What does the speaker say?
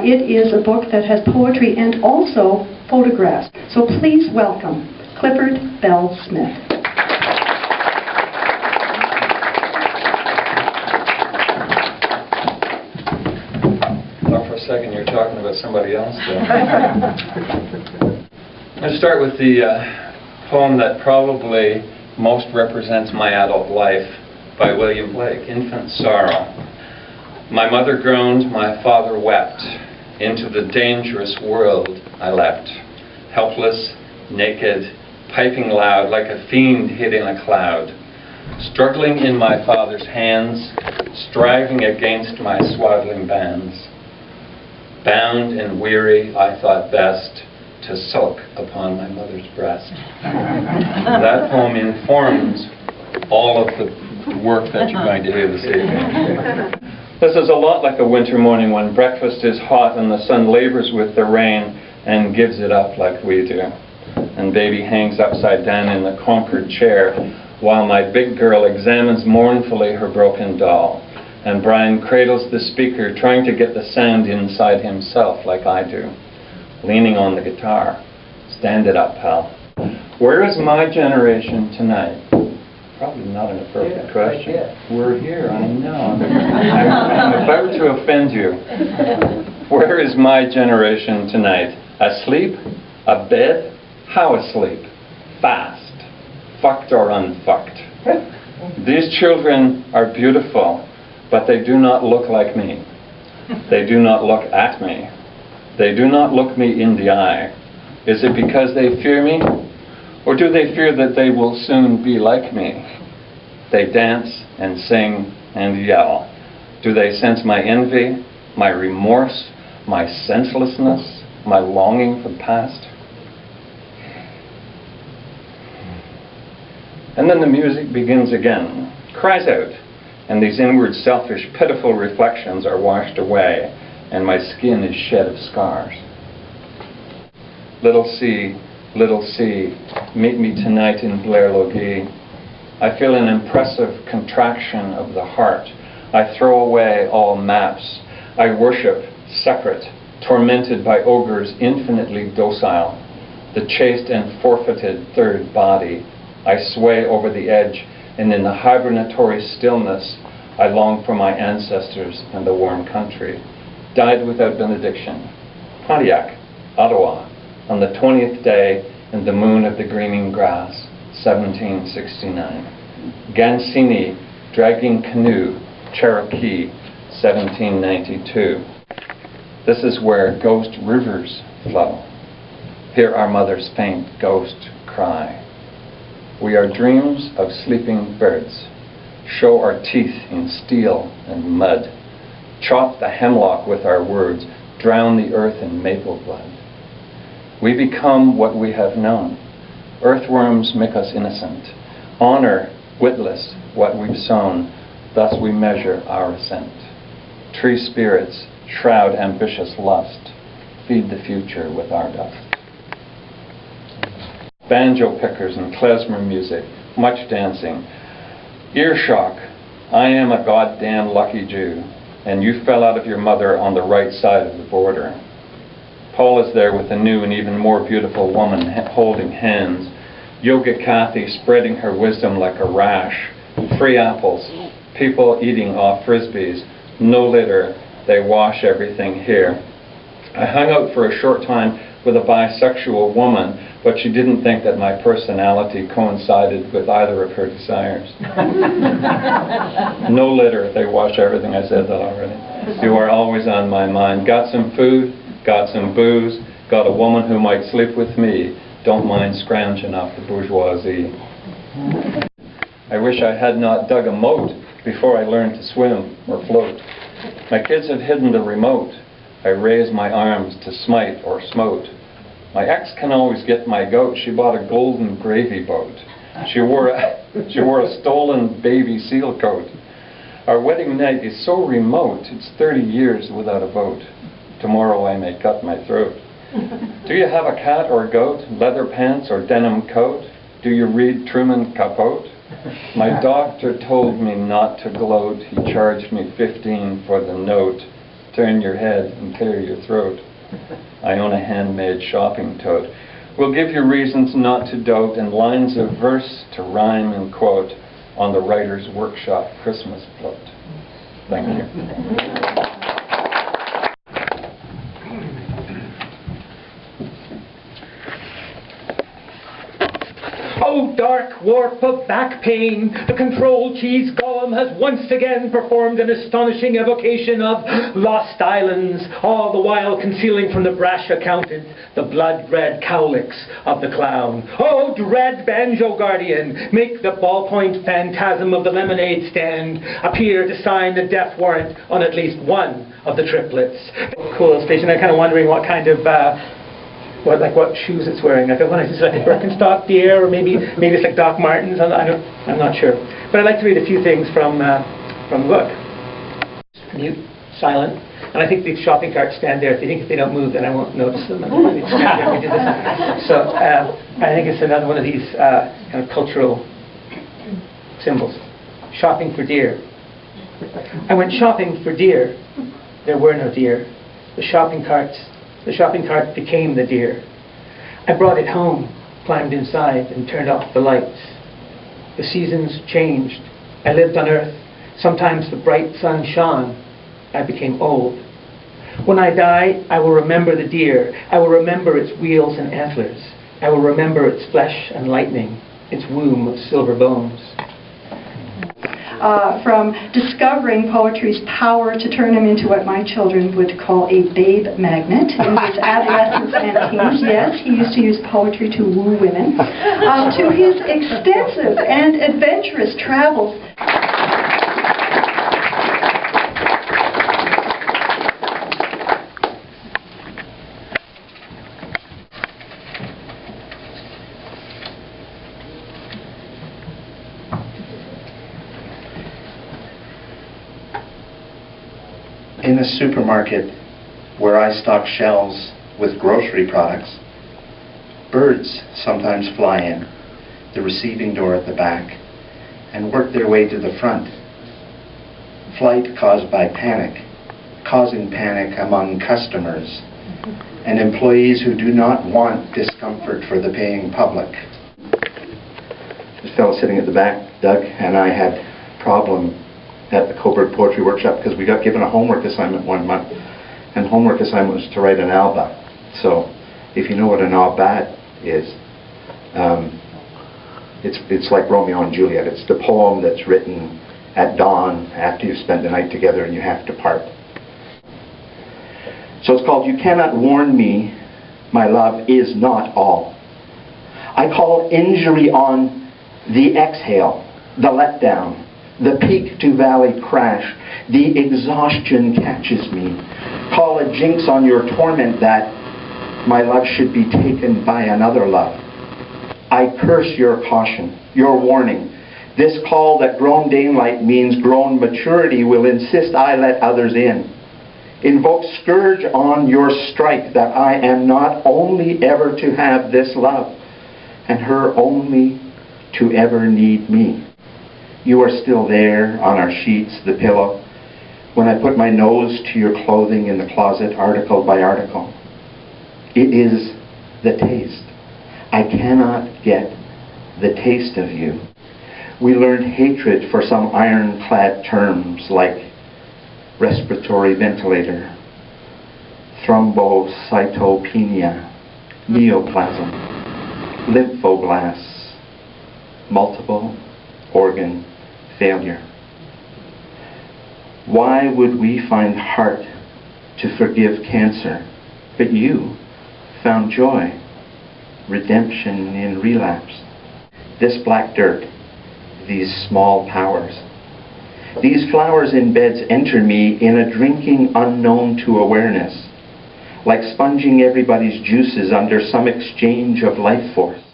It is a book that has poetry and also photographs. So please welcome Clifford Bell Smith. For a second, you're talking about somebody else there. Let's start with the poem that probably most represents my adult life, by William Blake, Infant Sorrow. My mother groaned, my father wept. Into the dangerous world I leapt. Helpless, naked, piping loud, like a fiend hitting a cloud. Struggling in my father's hands, striving against my swaddling bands. Bound and weary, I thought best to sulk upon my mother's breast. That poem informs all of the work that you're going to hear this evening. This is a lot like a winter morning when breakfast is hot and the sun labors with the rain and gives it up like we do. And baby hangs upside down in the Concord chair while my big girl examines mournfully her broken doll. And Brian cradles the speaker, trying to get the sound inside himself like I do. Leaning on the guitar. Stand it up, pal. Where is my generation tonight? Probably not an appropriate question. We're here, I know. I'm about to offend you. Where is my generation tonight? Asleep? Abed? How asleep? Fast? Fucked or unfucked? These children are beautiful, but they do not look like me. They do not look at me. They do not look me in the eye. Is it because they fear me? Or do they fear that they will soon be like me? They dance and sing and yell. Do they sense my envy, my remorse, my senselessness, my longing for the past? And then the music begins again, cries out, and these inward selfish, pitiful reflections are washed away, and my skin is shed of scars. Little sea, meet me tonight in Blair Logie. I feel an impressive contraction of the heart. I throw away all maps. I worship, separate, tormented by ogres infinitely docile, the chaste and forfeited third body. I sway over the edge, and in the hibernatory stillness, I long for my ancestors and the warm country. Died without benediction. Pontiac, Ottawa, on the 20th day in the moon of the greening grass, 1769. Gansini, dragging canoe, Cherokee, 1792. This is where ghost rivers flow. Hear our mother's faint ghost cry. We are dreams of sleeping birds. Show our teeth in steel and mud. Chop the hemlock with our words. Drown the earth in maple blood. We become what we have known. Earthworms make us innocent. Honor, witless, what we've sown. Thus we measure our ascent. Tree spirits shroud ambitious lust. Feed the future with our dust. Banjo pickers and klezmer music, much dancing. Ear shock, I am a goddamn lucky Jew, and you fell out of your mother on the right side of the border. Paul is there with a new and even more beautiful woman holding hands. Yoga Kathy spreading her wisdom like a rash. Free apples, people eating off frisbees, no litter, they wash everything here. I hung out for a short time with a bisexual woman, but she didn't think that my personality coincided with either of her desires. No litter, they wash everything. I said that already. You are always on my mind. Got some food, got some booze, got a woman who might sleep with me. Don't mind scrounging off the bourgeoisie. I wish I had not dug a moat before I learned to swim or float. My kids have hidden the remote. I raise my arms to smite or smote. My ex can always get my goat. She bought a golden gravy boat. She wore a stolen baby seal coat. Our wedding night is so remote, it's 30 years without a vote. Tomorrow I may cut my throat. Do you have a cat or goat, leather pants or denim coat? Do you read Truman Capote? My doctor told me not to gloat. He charged me $15 for the note. turn your head and clear your throat. I own a handmade shopping tote. Will give you reasons not to dote and lines of verse to rhyme and quote on the Writer's Workshop Christmas float. Thank you. Oh, dark warp of back pain, the control keys golem has once again performed an astonishing evocation of lost islands, all the while concealing from the brash accountant the blood-red cowlicks of the clown. Oh, dread banjo guardian, make the ballpoint phantasm of the lemonade stand appear to sign the death warrant on at least one of the triplets. Cool illustration. I'm kind of wondering what kind of what shoes it's wearing. I don't know if it's like a Birkenstock deer, or maybe it's like Doc Martens. I'm not sure. But I'd like to read a few things from the book. Mute, silent, and I think these shopping carts stand there. If they don't move, then I won't notice them. And they stand there. We do this. So I think it's another one of these kind of cultural symbols. Shopping for deer. I went shopping for deer. There were no deer. The shopping cart became the deer. I brought it home, climbed inside, and turned off the lights. The seasons changed. I lived on Earth. Sometimes the bright sun shone. I became old. When I die, I will remember the deer. I will remember its wheels and antlers. I will remember its flesh and lightning, its womb of silver bones. From discovering poetry's power to turn him into what my children would call a babe magnet in his adolescence and teens. Yes, he used to use poetry to woo women. To his extensive and adventurous travels. In a supermarket where I stock shelves with grocery products, birds sometimes fly in the receiving door at the back and work their way to the front. Flight caused by panic, causing panic among customers and employees who do not want discomfort for the paying public. This fellow sitting at the back, Doug, and I had a problem at the Cobourg Poetry Workshop because we got given a homework assignment one month, and the homework assignment was to write an alba. So if you know what an alba is, it's like Romeo and Juliet. It's the poem that's written at dawn after you've spent the night together and you have to part. So it's called You Cannot Warn Me, My Love Is Not All. I call injury on the exhale, the letdown, the peak to valley crash, the exhaustion catches me. Call a jinx on your torment that my love should be taken by another love. I curse your caution, your warning. This call that grown daylight means grown maturity will insist I let others in. Invoke scourge on your strike that I am not only ever to have this love, and her only to ever need me. You are still there on our sheets, the pillow, when I put my nose to your clothing in the closet, article by article. It is the taste. I cannot get the taste of you. We learned hatred for some ironclad terms like respiratory ventilator, thrombocytopenia, neoplasm, lymphoblasts, multiple organ failure. Why would we find heart to forgive cancer, but you found joy, redemption in relapse? This black dirt, these small powers, these flowers in beds enter me in a drinking unknown to awareness, like sponging everybody's juices under some exchange of life force.